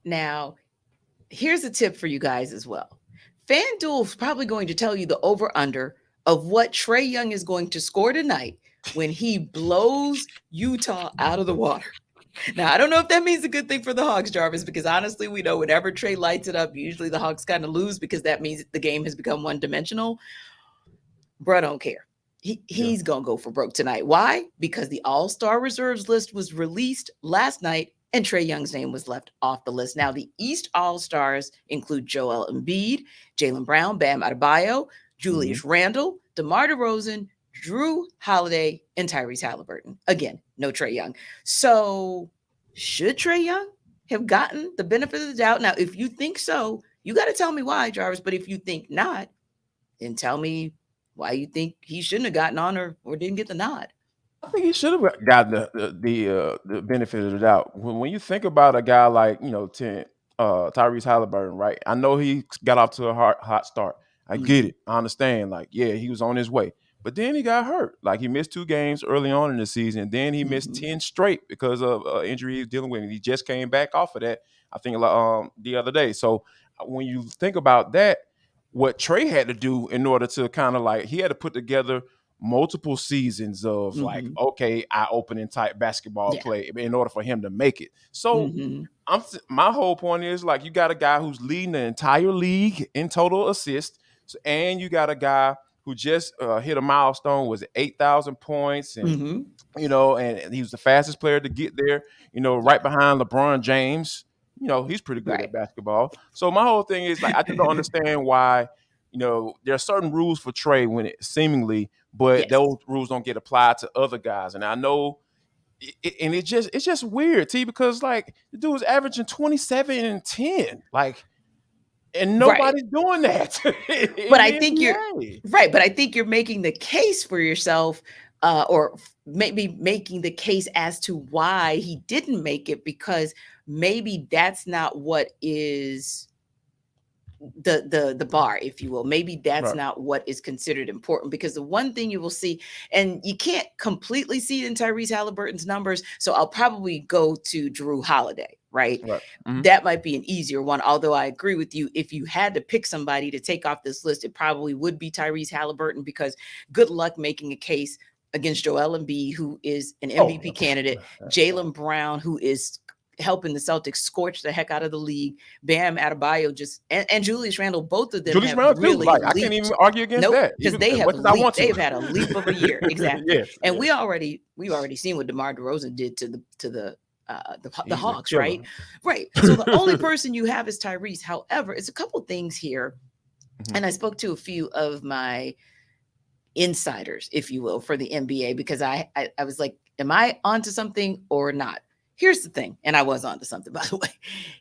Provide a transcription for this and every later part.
Now, here's a tip for you guys as well. FanDuel's probably going to tell you the over under of what Trae Young is going to score tonight when he blows Utah out of the water. Now, I don't know if that means a good thing for the Hawks, Jarvis, because honestly, we know whenever Trae lights it up, usually the Hawks kind of lose because that means the game has become one dimensional. Bro, don't care. He's going to go for broke tonight. Why? Because the All-Star reserves list was released last night and Trae Young's name was left off the list. Now, the East All-Stars include Joel Embiid, Jaylen Brown, Bam Adebayo, Julius Randle, DeMar DeRozan, Drew Holiday, and Tyrese Halliburton. Again, no Trae Young. So should Trae Young have gotten the benefit of the doubt? Now, if you think so, you got to tell me why, Jarvis. But if you think not, then tell me why you think he shouldn't have gotten on or didn't get the nod. I think he should have gotten the benefit of the doubt. When you think about a guy like Tyrese Halliburton, right? I know he got off to a hot start. I get it. I understand. Like, yeah, he was on his way, but then he got hurt. Like, he missed 2 games early on in the season. Then he missed 10 straight because of injury he was dealing with. And he just came back off of that, I think, the other day. So when you think about that, what Trae had to do in order to kind of like, he had to put together multiple seasons of like, okay, eye-opening type basketball play in order for him to make it. So my whole point is, like, you got a guy who's leading the entire league in total assists, and you got a guy who just hit a milestone, was 8,000 points, and and he was the fastest player to get there, right behind LeBron James. He's pretty good at basketball. So my whole thing is, like, I just don't understand why, there are certain rules for Trae when it seemingly, but those rules don't get applied to other guys. And I know, and it's just weird, T, because like the dude was averaging 27 and 10, like, and nobody's doing that. But I think you're right. But I think you're making the case for yourself, or maybe making the case as to why he didn't make it, because maybe that's not what is the bar, if you will. Maybe that's not what is considered important, because the one thing you will see, and you can't completely see it in Tyrese Halliburton's numbers, so I'll probably go to Drew Holiday, right? That might be an easier one, although I agree with you, if you had to pick somebody to take off this list, it probably would be Tyrese Halliburton, because good luck making a case against Joel Embiid, who is an MVP candidate, Jaylen Brown, who is helping the Celtics scorch the heck out of the league, Bam Adebayo and Julius Randle, both of them Julius have Randle really too. Like, leaped. I can't even argue against that, because they have leaped. They've had a leap of a year, exactly. And we've already seen what DeMar DeRozan did to the Hawks, right? Right. So the only person you have is Tyrese. However, it's a couple things here, and I spoke to a few of my insiders, if you will, for the NBA, because I was like, am I onto something or not? Here's the thing, and I was onto something, by the way.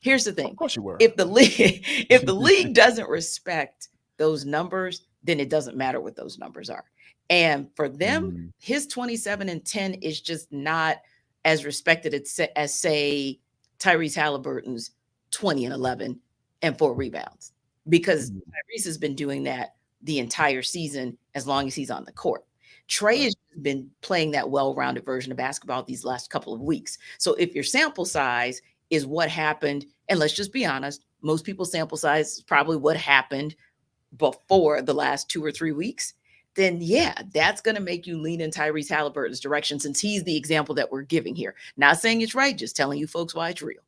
Here's the thing. Of course you were. If the league doesn't respect those numbers, then it doesn't matter what those numbers are. And for them, his 27 and 10 is just not as respected as say Tyrese Halliburton's 20 and 11 and 4 rebounds, because Tyrese has been doing that the entire season as long as he's on the court. Trae has been playing that well-rounded version of basketball these last couple of weeks. So if your sample size is what happened, and let's just be honest, most people's sample size is probably what happened before the last 2 or 3 weeks, then yeah, that's going to make you lean in Tyrese Halliburton's direction, since he's the example that we're giving here. Not saying it's right, just telling you folks why it's real.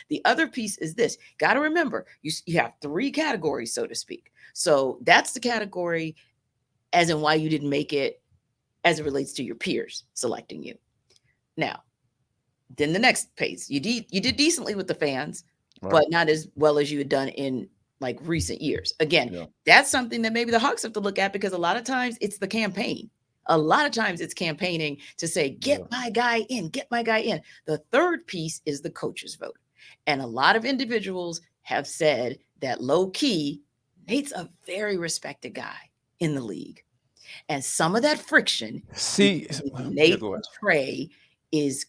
The other piece is this. Got to remember, you have 3 categories, so to speak. So that's the category as in why you didn't make it as it relates to your peers selecting you. Now, then the next pace, you did decently with the fans, but not as well as you had done in like recent years. Again, that's something that maybe the Hawks have to look at, because a lot of times it's the campaign. A lot of times it's campaigning to say, get my guy in, get my guy in. The third piece is the coach's vote. And a lot of individuals have said that low key, Nate's a very respected guy in the league. And some of that friction, Nate and Trae,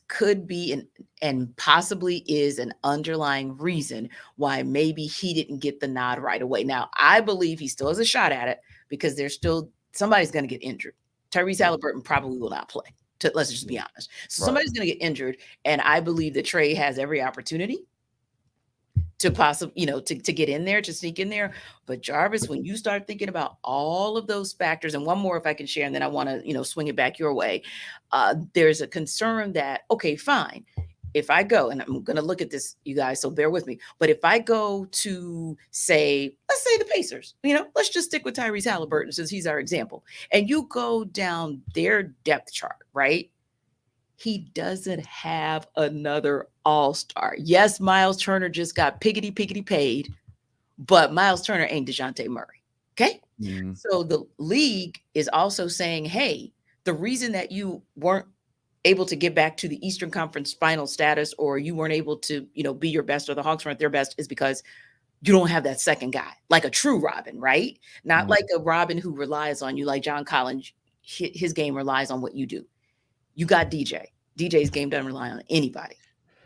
could be and possibly is an underlying reason why maybe he didn't get the nod right away. Now, I believe he still has a shot at it, because there's still somebody's going to get injured. Tyrese Halliburton probably will not play. Let's just be honest. So somebody's going to get injured, and I believe that Trae has every opportunity to possibly, to get in there, to sneak in there. But Jarvis, when you start thinking about all of those factors, and one more if I can share, and then I want to, swing it back your way. There's a concern that, okay, fine. If I go, and I'm going to look at this, you guys, so bear with me. But if I go to let's say the Pacers, let's just stick with Tyrese Halliburton since he's our example. And you go down their depth chart, right? He doesn't have another all-star. Yes, Miles Turner just got piggity paid, but Miles Turner ain't DeJounte Murray. Okay? So the league is also saying, hey, the reason that you weren't able to get back to the Eastern Conference final status, or you weren't able to, be your best, or the Hawks weren't their best, is because you don't have that second guy, like a true Robin, right? Not like a Robin who relies on you, like John Collins. His game relies on what you do. You got DJ. DJ's game doesn't rely on anybody.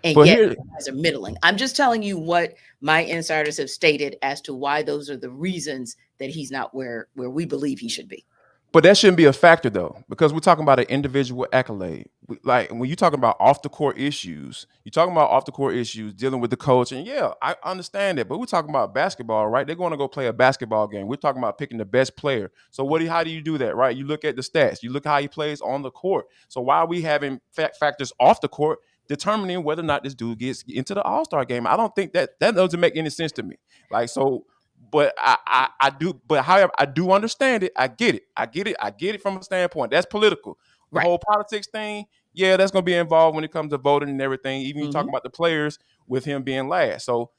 And But yet, here, you guys are middling. I'm just telling you what my insiders have stated as to why those are the reasons that he's not where we believe he should be. But that shouldn't be a factor though, because we're talking about an individual accolade. Like when you're talking about off the court issues, you're talking about off the court issues dealing with the coach. And yeah, I understand that. But we're talking about basketball, right? They're going to go play a basketball game. We're talking about picking the best player. So how do you do that, right? You look at the stats. You look how he plays on the court. So why are we having factors off the court determining whether or not this dude gets into the All-Star game? I don't think that doesn't make any sense to me. Like, so. But I do, but however, I do understand it. I get it from a standpoint. That's political. The whole politics thing, yeah, that's gonna be involved when it comes to voting and everything. Even you talking about the players with him being last. So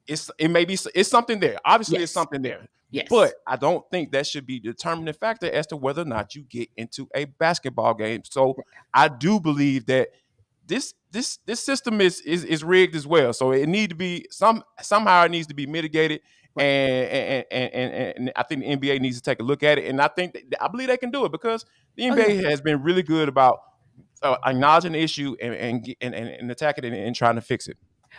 it's something there. Obviously, it's something there. Yes. But I don't think that should be the determining factor as to whether or not you get into a basketball game. So I do believe that this system is rigged as well. So it need to be somehow it needs to be mitigated. And I think the NBA needs to take a look at it. And I believe they can do it because the NBA has been really good about acknowledging the issue and attacking it and trying to fix it.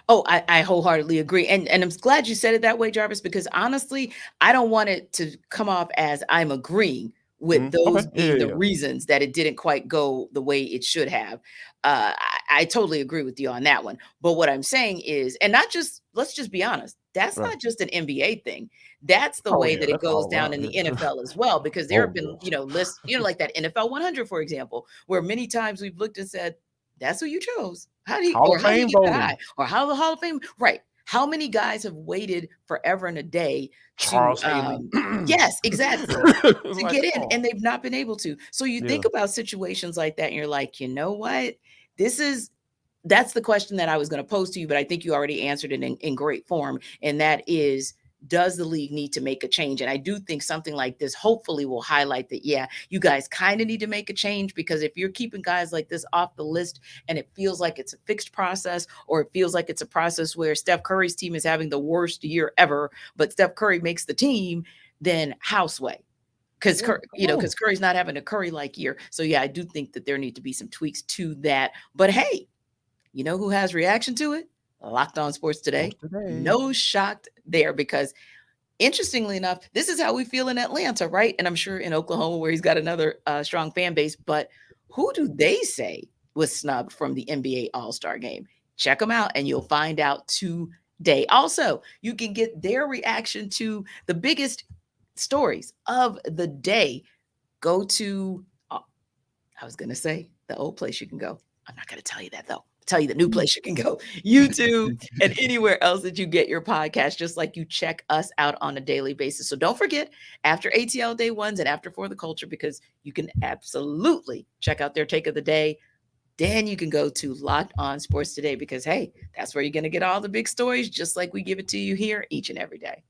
Oh, I wholeheartedly agree. And I'm glad you said it that way, Jarvis, because honestly, I don't want it to come off as I'm agreeing with those being the reasons that it didn't quite go the way it should have. I totally agree with you on that one. But what I'm saying is, and let's just be honest, that's not just an NBA thing. That's the way that it goes down in the NFL as well, because there have been, lists, like that NFL 100, for example, where many times we've looked and said, that's who you chose. How do you get that high? Or how the Hall of Fame, right? How many guys have waited forever and a day Charles Haley. Yes, exactly. To get in, and they've not been able to. So you think about situations like that, and you're like, you know what? That's the question that I was going to pose to you, but I think you already answered it in great form. And that is, does the league need to make a change? And I do think something like this hopefully will highlight that, yeah, you guys kind of need to make a change, because if you're keeping guys like this off the list and it feels like it's a fixed process, or it feels like it's a process where Steph Curry's team is having the worst year ever, but Steph Curry makes the team, then houseway. Because Curry's not having a Curry-like year. So yeah, I do think that there need to be some tweaks to that. But hey, you know who has reaction to it? Locked On Sports Today. No shock there, because interestingly enough, this is how we feel in Atlanta, right? And I'm sure in Oklahoma, where he's got another strong fan base. But who do they say was snubbed from the NBA All-Star Game? Check them out and you'll find out today. Also, you can get their reaction to the biggest stories of the day. Go to, I was going to say the old place you can go. I'm not going to tell you that though. Tell you the new place you can go, YouTube and anywhere else that you get your podcast, just like you check us out on a daily basis. So don't forget, after ATL Day Ones and after For the Culture, because you can absolutely check out their take of the day. Then you can go to Locked On Sports Today, because hey, that's where you're going to get all the big stories, just like we give it to you here each and every day.